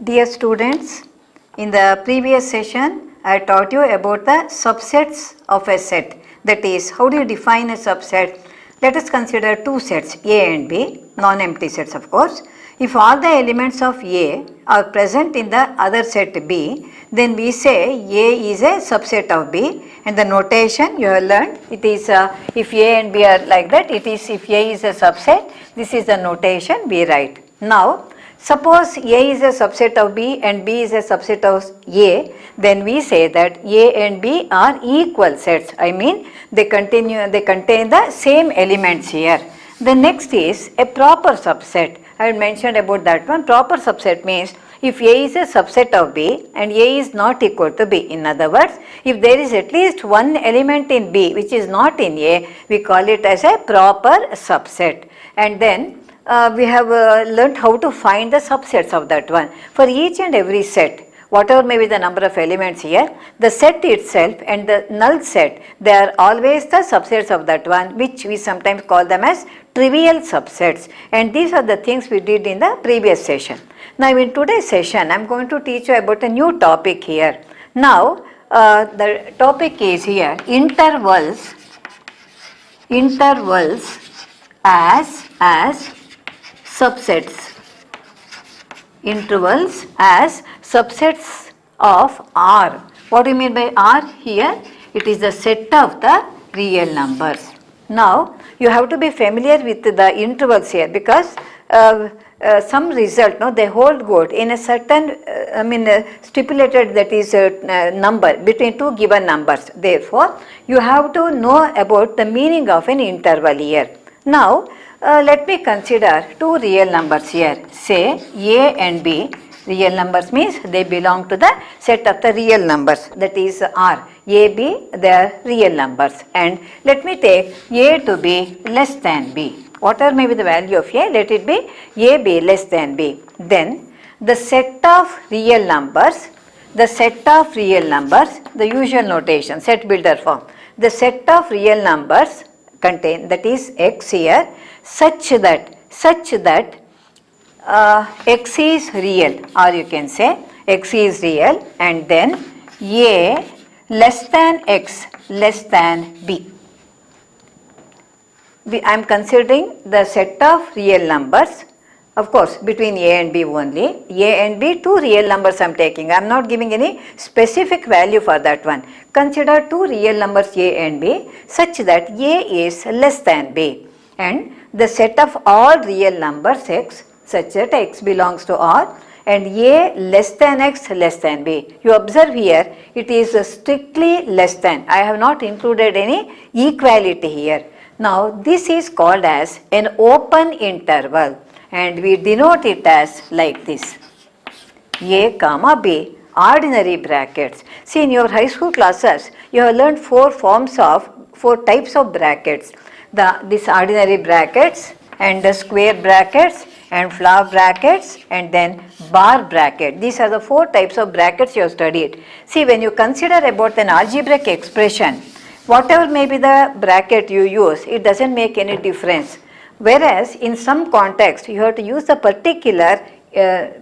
Dear students, in the previous session I taught you about the subsets of a set. That is, how do you define a subset? Let us consider two sets A and B, non-empty sets of course. If all the elements of A are present in the other set B, then we say A is a subset of B, and the notation you have learned, it is if A and B are like that, it is if A is a subset, this is the notation we write. Now, suppose A is a subset of B and B is a subset of A, then we say that A and B are equal sets. I mean they contain the same elements here. The next is a proper subset. I had mentioned about that one. Proper subset means if A is a subset of B and A is not equal to B. In other words, if there is at least one element in B which is not in A, we call it as a proper subset. And then we have learnt how to find the subsets of that one. For each and every set, whatever may be the number of elements here, the set itself and the null set, they are always the subsets of that one, which we sometimes call them as trivial subsets. And these are the things we did in the previous session. Now in today's session, I am going to teach you about a new topic here. Now the topic is here, intervals as subsets. Intervals as subsets of R. What do you mean by R here? It is the set of the real numbers. Now you have to be familiar with the intervals here, because some result, no, they hold good in a certain stipulated, that is number between two given numbers. Therefore you have to know about the meaning of an interval here. Now let me consider two real numbers here. Say A and B. Real numbers means they belong to the set of the real numbers, that is R. A, B, they are real numbers. And let me take A to be less than B. Whatever may be the value of A, let it be A be less than B. Then the set of real numbers, the usual notation, set builder form. The set of real numbers contain, that is X here, such that X is real, or you can say X is real, and then A less than X less than B. I am considering the set of real numbers, of course between A and B only. A and B, two real numbers I am taking. I am not giving any specific value for that one. Consider two real numbers A and B such that A is less than B, and the set of all real numbers X such that X belongs to R, and A less than X less than B. You observe here it is strictly less than. I have not included any equality here. Now this is called as an open interval, and we denote it as like this: A comma B, ordinary brackets. See, in your high school classes you have learned four types of brackets. This ordinary brackets and the square brackets and flower brackets and then bar bracket. These are the four types of brackets you have studied. See, when you consider about an algebraic expression, whatever may be the bracket you use, it doesn't make any difference. Whereas in some context you have to use the particular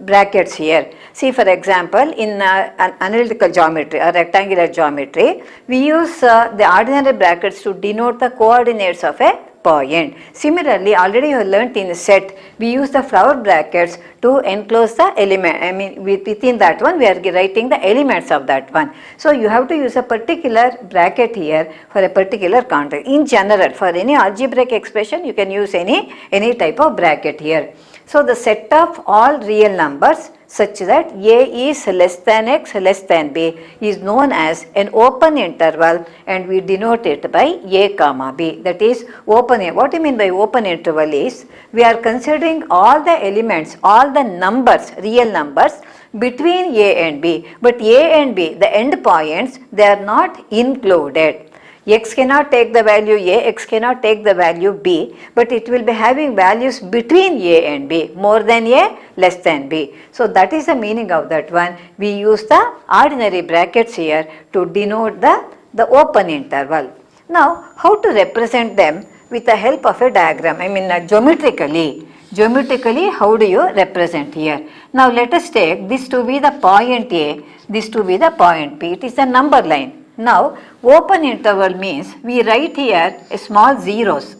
brackets here. See, for example, in an analytical geometry or rectangular geometry, we use the ordinary brackets to denote the coordinates of a point. Similarly, already you have learnt in set, we use the flower brackets to enclose the element. Within that one we are writing the elements of that one. So you have to use a particular bracket here for a particular context. In general, for any algebraic expression you can use any type of bracket here. So the set of all real numbers such that A is less than X less than B is known as an open interval, and we denote it by A comma B. That is open. What do you mean by open interval is, we are considering all the elements, all the numbers, real numbers between A and B, but A and B, the end points, they are not included. X cannot take the value A, X cannot take the value B, but it will be having values between A and B, more than A, less than B. So that is the meaning of that one. We use the ordinary brackets here to denote the open interval. Now, how to represent them with the help of a diagram? Geometrically. Geometrically, how do you represent here? Now let us take this to be the point A, this to be the point P. It is a number line. Now open interval means we write here a small zeros.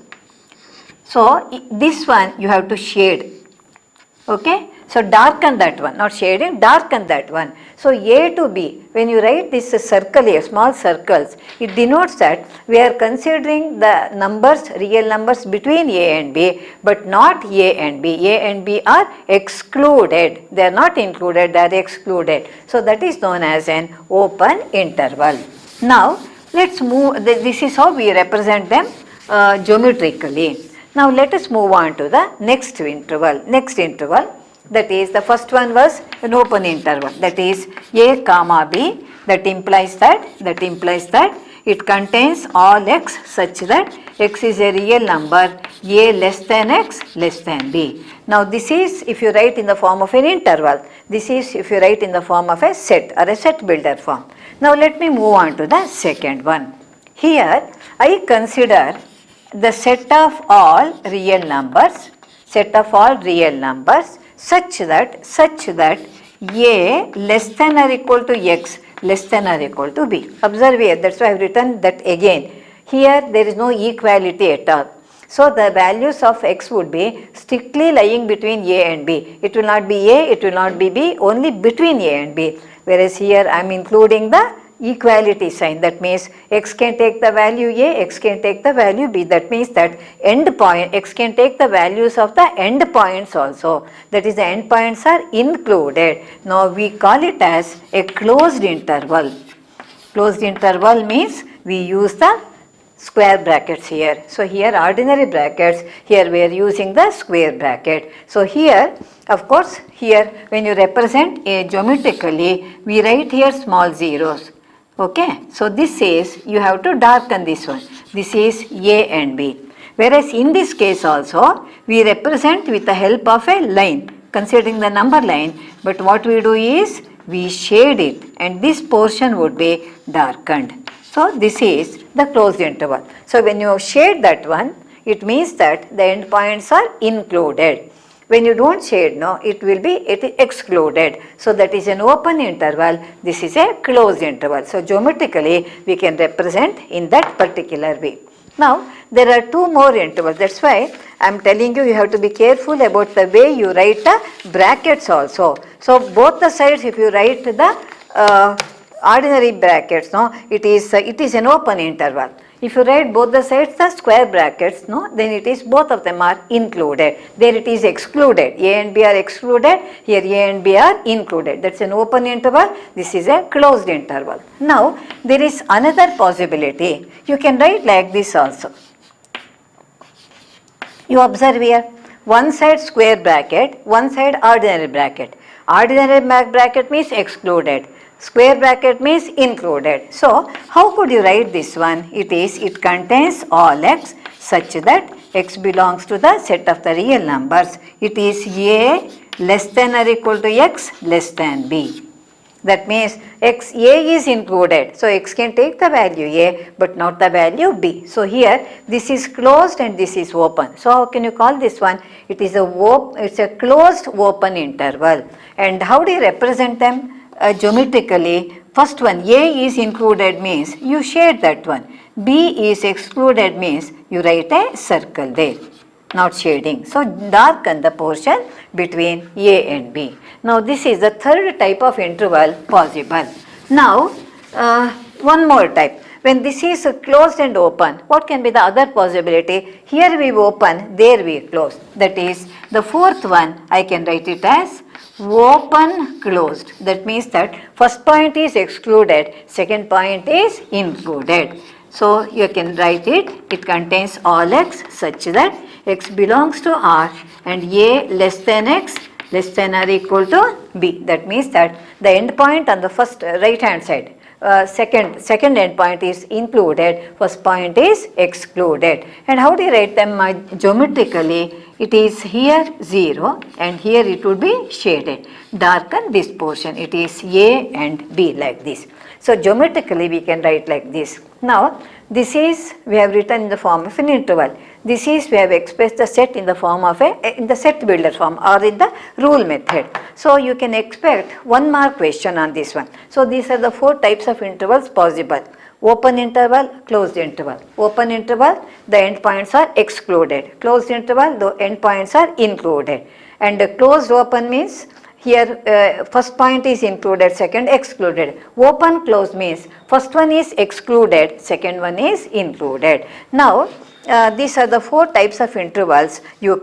So this one you have to shade. Okay, so darken that one, not shading, darken that one. So A to B, when you write this circle here, small circles, it denotes that we are considering the numbers, real numbers between A and B, but not A and B. A and B are excluded. They are not included, they are excluded. So that is known as an open interval. Now let's move, this is how we represent them geometrically. Now let us move on to the next interval. That is, the first one was an open interval, that is A comma B, that implies that it contains all x such that x is a real number, A less than x less than B. Now this is if you write in the form of an interval, this is if you write in the form of a set or a set builder form. Now let me move on to the second one. Here I consider the set of all real numbers, such that A less than or equal to x less than or equal to b. Observe here, that's why I have written that again. Here there is no equality at all. So the values of x would be strictly lying between A and B. It will not be A, it will not be B, only between A and B. Whereas here I am including the equality sign. That means x can take the value A, x can take the value B. That means that end point, x can take the values of the end points also. That is, the end points are included. Now we call it as a closed interval. Closed interval means we use the square brackets here. So here ordinary brackets, here we are using the square bracket. So here, of course, here when you represent A geometrically, we write here small zeros. Okay, so this is, you have to darken this one. This is A and B. Whereas in this case also, we represent with the help of a line, considering the number line. But what we do is, we shade it and this portion would be darkened. So this is the closed interval. So when you shade that one, it means that the endpoints are included. When you don't shade, no, it is excluded. So that is an open interval, this is a closed interval. So geometrically we can represent in that particular way. Now there are two more intervals, that's why I am telling you, you have to be careful about the way you write the brackets also. So both the sides, if you write the ordinary brackets, no, it is an open interval. If you write both the sides the square brackets, no, then it is both of them are included. There it is excluded. A and B are excluded. Here A and B are included. That's an open interval. This is a closed interval. Now there is another possibility. You can write like this also. You observe here, one side square bracket, one side ordinary bracket. Ordinary bracket means excluded. Square bracket means included. So how could you write this one? It contains all x such that x belongs to the set of the real numbers. It is A less than or equal to x less than b. That means A is included. So x can take the value A but not the value B. So here this is closed and this is open. So how can you call this one? It's a closed open interval. And how do you represent them? Geometrically, first one, A is included means you shade that one. B is excluded means you write a circle there, not shading. So darken the portion between A and B. Now this is the third type of interval possible. Now one more type. When this is closed and open, what can be the other possibility? Here we open, there we close. That is the fourth one, I can write it as open closed. That means that first point is excluded, second point is included. So you can write it, it contains all x such that x belongs to R and A less than x less than or equal to B. That means that the end point on the first right hand side, second end point is included, first point is excluded. And how do you write them geometrically? It is here 0 and here it would be shaded. Darken this portion. It is A and B like this. So geometrically we can write like this. Now this is, we have written in the form of an interval. This is we have expressed the set in the form of in the set builder form or in the rule method. So you can expect 1 mark question on this one. So these are the 4 types of intervals possible. Open interval, closed interval. Open interval, the endpoints are excluded. Closed interval, the endpoints are included. And closed open means here first point is included, second excluded. Open closed means first one is excluded, second one is included. Now these are the 4 types of intervals you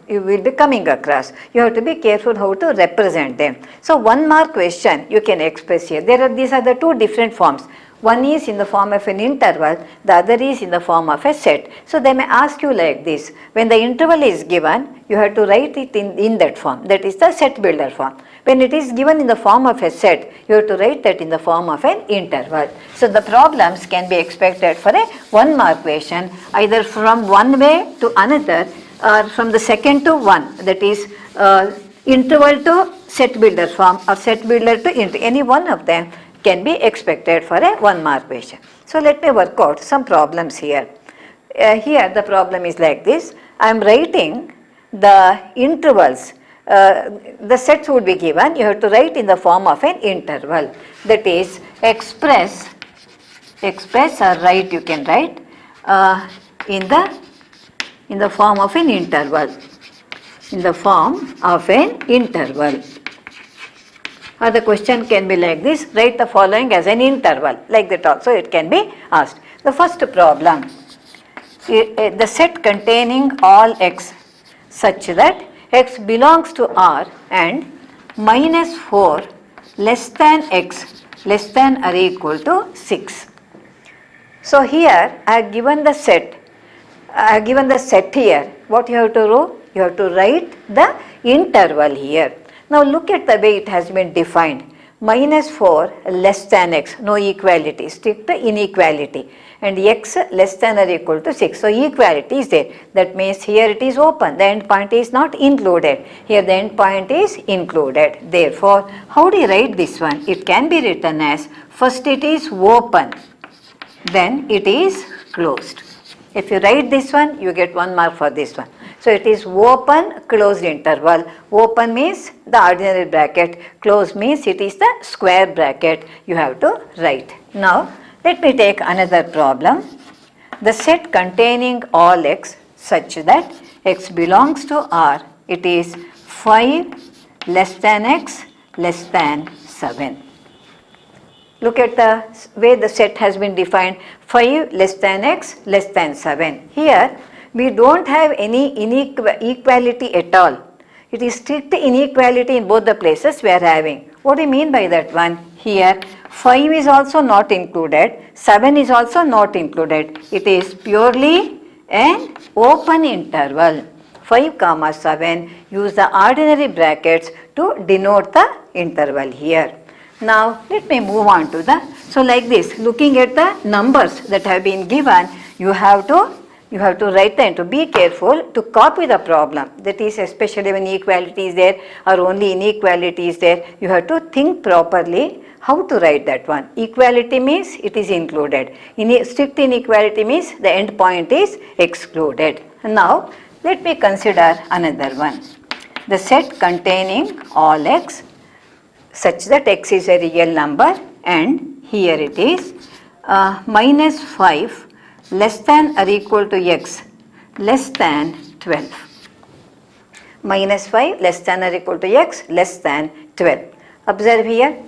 will be coming across. You have to be careful how to represent them. So 1 mark question you can express here. These are the 2 different forms. One is in the form of an interval, the other is in the form of a set. So they may ask you like this, when the interval is given, you have to write it in that form, that is the set builder form. When it is given in the form of a set, you have to write that in the form of an interval. So the problems can be expected for a 1 mark question, either from one way to another or from the second to one, that is interval to set builder form or set builder to any one of them can be expected for a 1 mark question. So let me work out some problems here. Here the problem is like this. I am writing the intervals. The sets would be given. You have to write in the form of an interval. That is express or write, you can write in the form of an interval. In the form of an interval. Or the question can be like this, write the following as an interval, like that also it can be asked. The first problem, the set containing all x such that x belongs to R and minus 4 less than x less than or equal to 6. So here I have given the set. Here. What you have to do? You have to write the interval here. Now look at the way it has been defined. Minus 4 less than x, no equality, strict inequality. And x less than or equal to 6. So equality is there. That means here it is open. The end point is not included. Here the end point is included. Therefore, how do you write this one? It can be written as first it is open, then it is closed. If you write this one, you get 1 mark for this one. So it is open, closed interval. Open means the ordinary bracket, closed means it is the square bracket you have to write. Now let me take another problem. The set containing all x such that x belongs to R, it is 5 less than x less than 7. Look at the way the set has been defined, 5 less than x less than 7. Here we don't have any inequality at all. It is strict inequality in both the places we are having. What do you mean by that one? Here 5 is also not included, 7 is also not included. It is purely an open interval. 5 comma 7, use the ordinary brackets to denote the interval here. Now let me move on to so like this, looking at the numbers that have been given, you have to write them, to be careful to copy the problem. That is, especially when equality is there or only inequality is there, you have to think properly how to write that one. Equality means it is included. Strict inequality means the end point is excluded. Now let me consider another one. The set containing all x such that x is a real number and here it is minus 5 less than or equal to x less than 12. Minus 5 less than or equal to x less than 12. Observe here.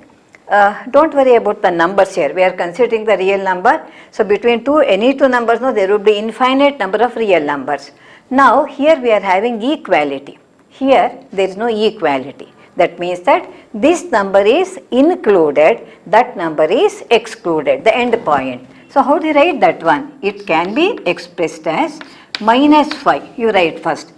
Don't worry about the numbers here. We are considering the real number. So between any two numbers, there would be infinite number of real numbers. Now here we are having equality. Here there is no equality. That means that this number is included, that number is excluded, the end point. So how do you write that one? It can be expressed as minus 5. You write first.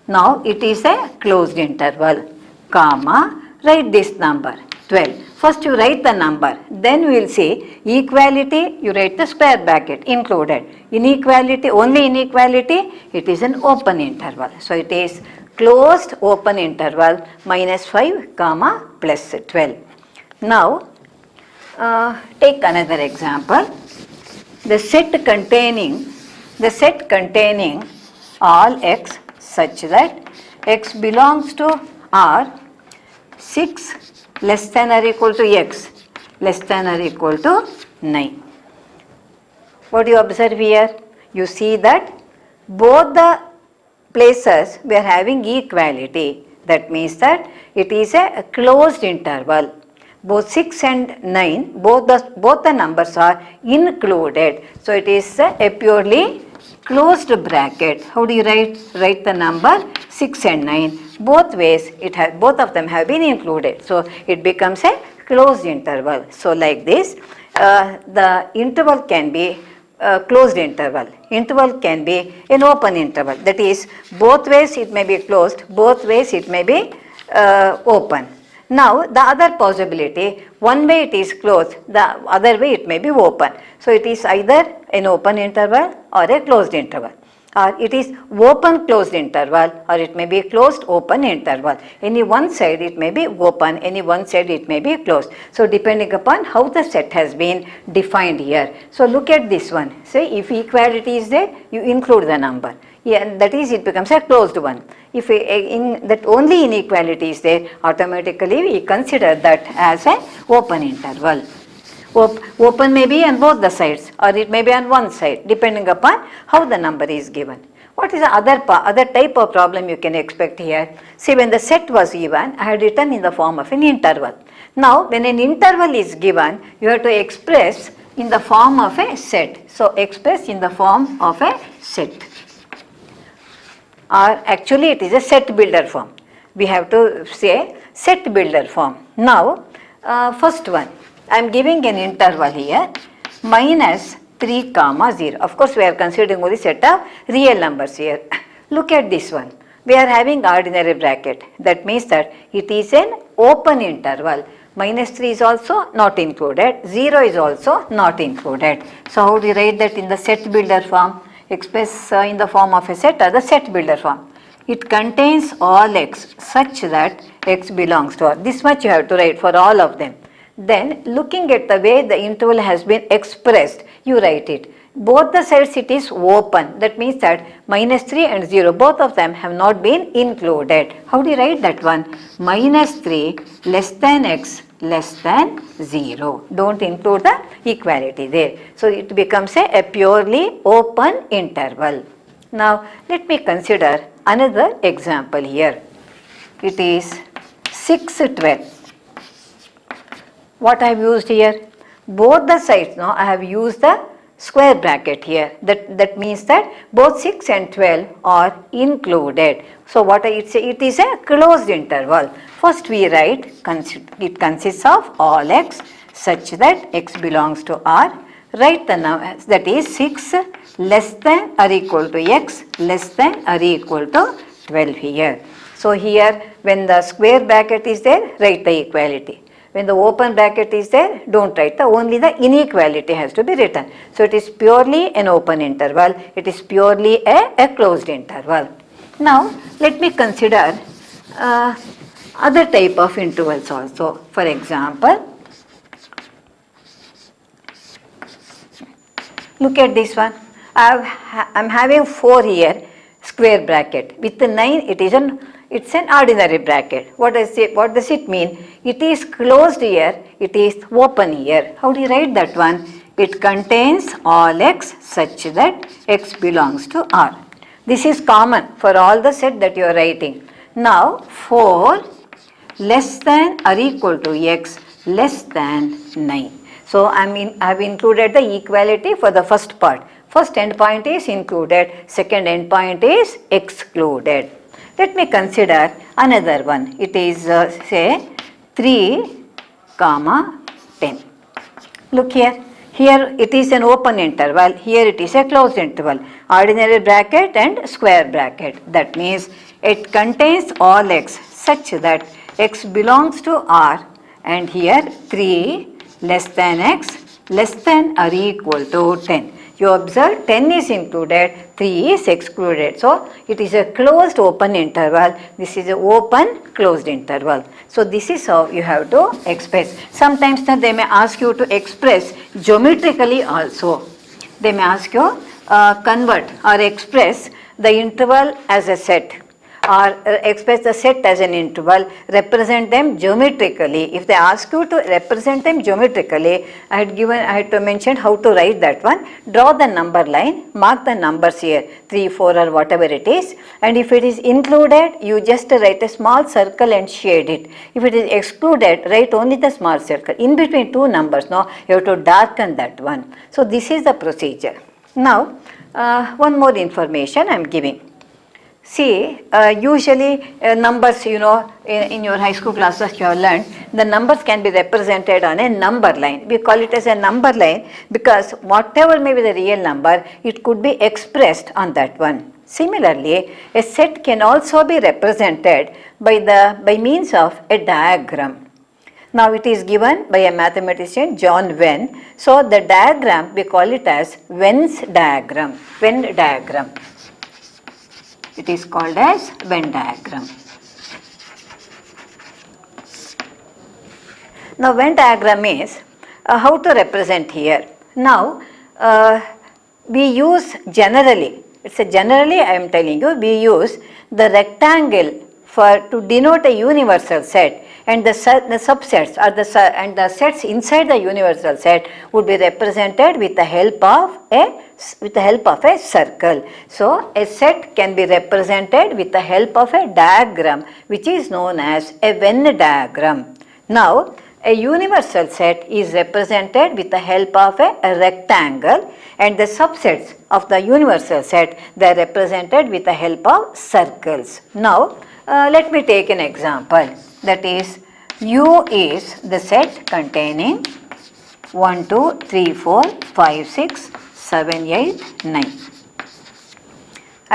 Now it is a closed interval, comma, write this number, 12. First you write the number, then we will see equality, you write the square bracket, included. Inequality, only inequality, it is an open interval. So it is closed open interval minus 5 comma plus 12. Now take another example. The set containing the set containing all x such that x belongs to R 6 less than or equal to x less than or equal to 9. What do you observe here? You see that both the places we are having equality. That means that it is a closed interval. Both 6 and 9, both the numbers are included. So it is a purely closed bracket. How do you write the number 6 and 9? Both ways, both of them have been included. So it becomes a closed interval. So like this, the interval can be closed interval. Interval can be an open interval. That is, both ways it may be closed, both ways it may be open. Now, the other possibility, one way it is closed, the other way it may be open. So, it is either an open interval or a closed interval, or it is open closed interval, or it may be a closed open interval. Any one side it may be open, any one side it may be closed. So, depending upon how the set has been defined here. So, look at this one. Say if equality is there, you include the number. Yeah, that is, it becomes a closed one. If that only inequality is there, automatically we consider that as an open interval. Open may be on both the sides, or it may be on one side, depending upon how the number is given. What is the other type of problem you can expect here? See, when the set was given, I had written in the form of an interval. Now, when an interval is given, you have to express in the form of a set. So, express in the form of a set. Or actually it is a set builder form. We have to say set builder form. Now, first one, I am giving an interval here, minus 3 comma 0. Of course, we are considering only set of real numbers here. Look at this one. We are having ordinary bracket. That means that it is an open interval. Minus 3 is also not included. 0 is also not included. So, how do you write that in the set builder form? Express in the form of a set or the set builder form. It contains all x such that x belongs to R. This much you have to write for all of them. Then looking at the way the interval has been expressed, you write it. Both the sides it is open. That means that minus 3 and 0, both of them have not been included. How do you write that one? Minus 3 less than x less than 0. Don't include the equality there. So it becomes a purely open interval. Now let me consider another example here. It is 6, 12. What I have used here? Both the sides, now I have used the square bracket here. That means that both 6 and 12 are included. So what I say, it is a closed interval. First we write, it consists of all x such that x belongs to R. Write the number, that is 6 less than or equal to x less than or equal to 12 here. So here when the square bracket is there, write the equality. When the open bracket is there, don't write only the inequality has to be written. So it is purely an open interval, it is purely a closed interval. Now let me consider other type of intervals also. For example, look at this one. I am having 4 here, square bracket. With the 9, it's an ordinary bracket. What does it mean? It is closed here, it is open here. How do you write that one? It contains all x such that x belongs to R. This is common for all the set that you are writing. Now 4 less than or equal to x less than 9. So I have included the equality for the first part. First endpoint is included, second endpoint is excluded. Let me consider another one. It is say 3 comma 10. Look here. Here it is an open interval, here it is a closed interval, ordinary bracket and square bracket. That means it contains all x such that x belongs to R, and here 3 less than x less than or equal to 10. You observe 10 is included, 3 is excluded. So it is a closed open interval, this is an open closed interval. So this is how you have to express. Sometimes they may ask you to express geometrically also. They may ask you convert or express the interval as a set, or express the set as an interval, represent them geometrically. If they ask you to represent them geometrically, I had to mention how to write that one. Draw the number line, mark the numbers here, 3, 4 or whatever it is, and if it is included, you just write a small circle and shade it. If it is excluded, write only the small circle. In between two numbers, no, you have to darken that one. So this is the procedure. Now, one more information I am giving. See, usually numbers, in your high school classes you have learned, the numbers can be represented on a number line. We call it as a number line because whatever may be the real number, it could be expressed on that one. Similarly, a set can also be represented by means of a diagram. Now it is given by a mathematician, John Venn. So the diagram, we call it as Venn's diagram. Venn diagram. It is called as Venn diagram. Now Venn diagram is how to represent here. Now we use generally, I am telling you, we use the rectangle to denote a universal set, and the subsets or the sets inside the universal set would be represented with the help of a circle. So a set can be represented with the help of a diagram which is known as a Venn diagram. Now a universal set is represented with the help of a rectangle, and the subsets of the universal set, they are represented with the help of circles. Now let me take an example, that is U is the set containing 1, 2, 3, 4, 5, 6, 7, 8, 9.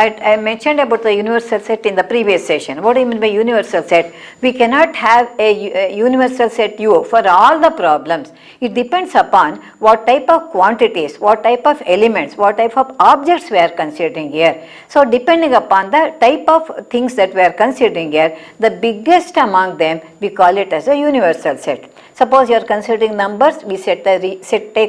I mentioned about the universal set in the previous session. What do you mean by universal set? We cannot have a universal set U for all the problems. It depends upon what type of quantities, what type of elements, what type of objects we are considering here. So depending upon the type of things that we are considering here, the biggest among them, we call it as a universal set. Suppose you are considering numbers, we take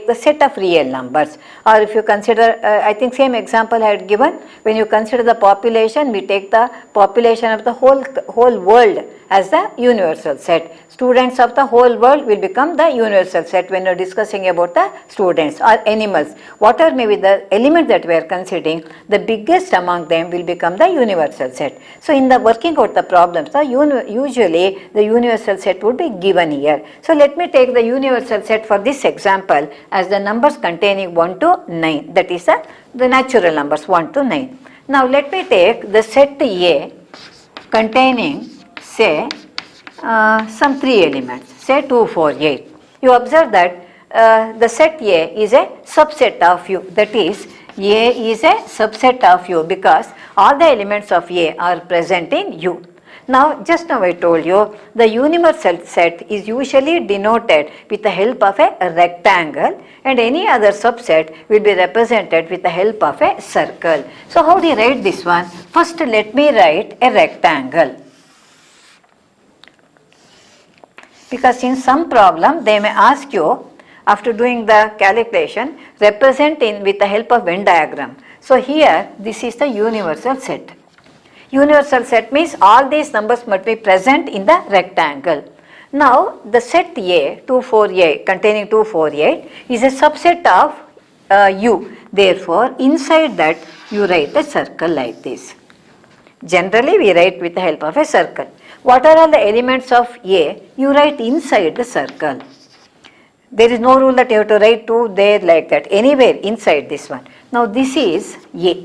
the set of real numbers. Or if you consider, I think same example I had given, when you consider the population, we take the population of the whole world as the universal set. Students of the whole world will become the universal set when you are discussing about the students or animals. Whatever may be the element that we are considering, the biggest among them will become the universal set. So in the working out the problems, usually the universal set would be given here. So let me take the universal set for this example as the numbers containing 1 to 9, that is the natural numbers 1 to 9. Now let me take the set A containing, say, some 3 elements, say 2, 4, 8. You observe that the set A is a subset of U, that is A is a subset of U because all the elements of A are present in U. Now just now I told you the universal set is usually denoted with the help of a rectangle, and any other subset will be represented with the help of a circle. So how do you write this one? First let me write a rectangle. Because in some problem they may ask you, after doing the calculation, represent with the help of Venn diagram. So here this is the universal set. Universal set means all these numbers must be present in the rectangle. Now the set A, 2, 4, 8, containing 2, 4, 8 is a subset of U. Therefore inside that you write a circle like this. Generally we write with the help of a circle. What are all the elements of A? You write inside the circle. There is no rule that you have to write 2 there like that. Anywhere inside this one. Now this is A.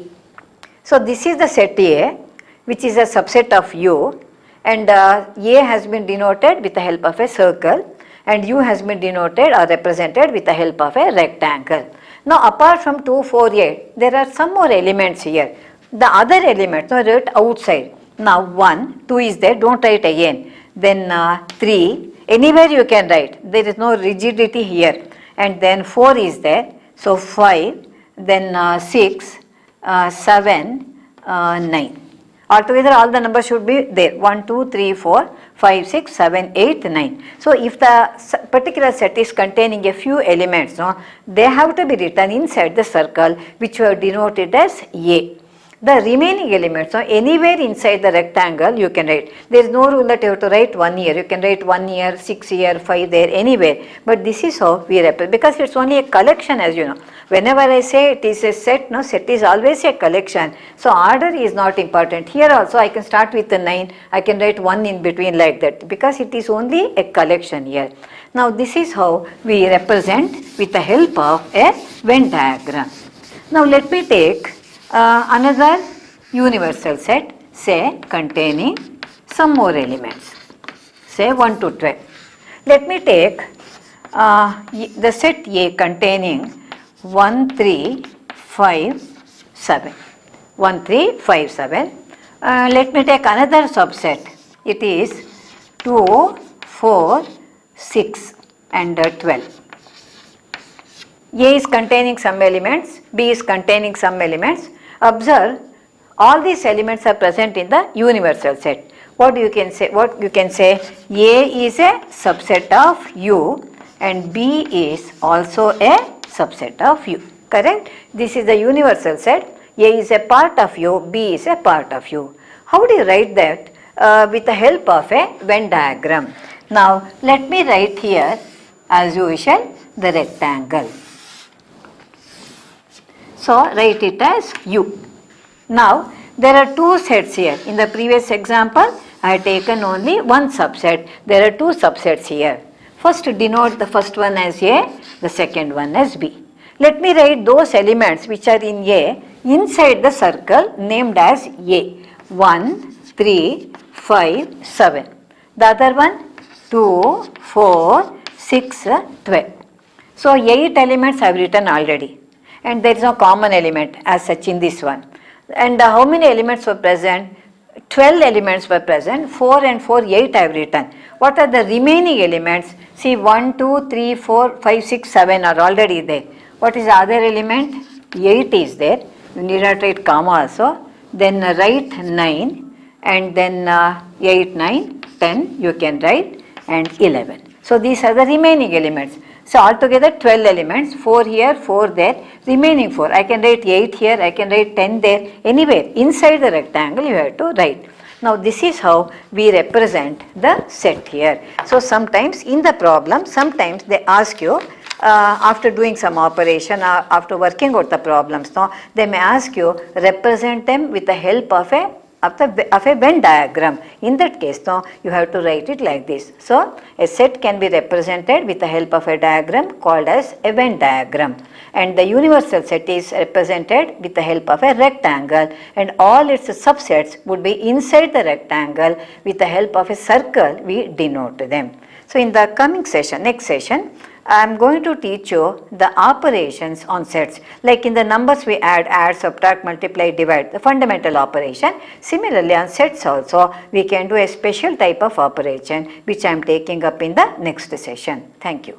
So this is the set A, which is a subset of U, and A has been denoted with the help of a circle, and U has been denoted or represented with the help of a rectangle. Now apart from 2, 4, 8, there are some more elements here. The other elements are written outside. Now 1, 2 is there, don't write again. Then 3, anywhere you can write, there is no rigidity here. And then 4 is there, so 5, then 6, 7, 9. Altogether all the numbers should be there, 1, 2, 3, 4, 5, 6, 7, 8, 9. So if the particular set is containing a few elements, no, they have to be written inside the circle which we have denoted as A. The remaining elements, so anywhere inside the rectangle you can write. There is no rule that you have to write 1 year. You can write 1 year, 6 year, 5 there, anywhere. But this is how we represent, because it's only a collection, as you know. Whenever I say it is a set, no, set is always a collection. So order is not important. Here also I can start with the 9, I can write 1 in between like that, because it is only a collection here. Now this is how we represent with the help of a Venn diagram. Now let me take another universal set, say containing some more elements, say 1 to 12. Let me take the set A containing 1, 3, 5, 7. 1, 3, 5, 7. Let me take another subset. It is 2, 4, 6 and 12. A is containing some elements, B is containing some elements. Observe, all these elements are present in the universal set. What you can say? What you can say? A is a subset of U and B is also a subset of U. Correct? This is the universal set. A is a part of U, B is a part of U. How do you write that? With the help of a Venn diagram. Now let me write here, as usual, the rectangle. So write it as U. Now there are two sets here. In the previous example, I had taken only one subset. There are two subsets here. First denote the first one as A, the second one as B. Let me write those elements which are in A inside the circle named as A. 1, 3, 5, 7. The other one 2, 4, 6, 12. So 8 elements I have written already. And there is no common element as such in this one. And how many elements were present? 12 elements were present. 4 and 4, 8 I have written. What are the remaining elements? See, 1, 2, 3, 4, 5, 6, 7 are already there. What is the other element? 8 is there. You need not write comma also. Then write 9 and then 8, 9, 10 you can write and 11. So these are the remaining elements. So altogether 12 elements, 4 here, 4 there, remaining 4. I can write 8 here, I can write 10 there, anywhere inside the rectangle you have to write. Now this is how we represent the set here. So sometimes in the problem, sometimes they ask you after doing some operation, after working out the problems, no, they may ask you represent them with the help of a Venn diagram. In that case, no, you have to write it like this. So a set can be represented with the help of a diagram called as a Venn diagram. And the universal set is represented with the help of a rectangle, and all its subsets would be inside the rectangle. With the help of a circle, we denote them. So in the coming session, next session, I am going to teach you the operations on sets. Like in the numbers we add, subtract, multiply, divide, the fundamental operation. Similarly on sets also, we can do a special type of operation which I am taking up in the next session. Thank you.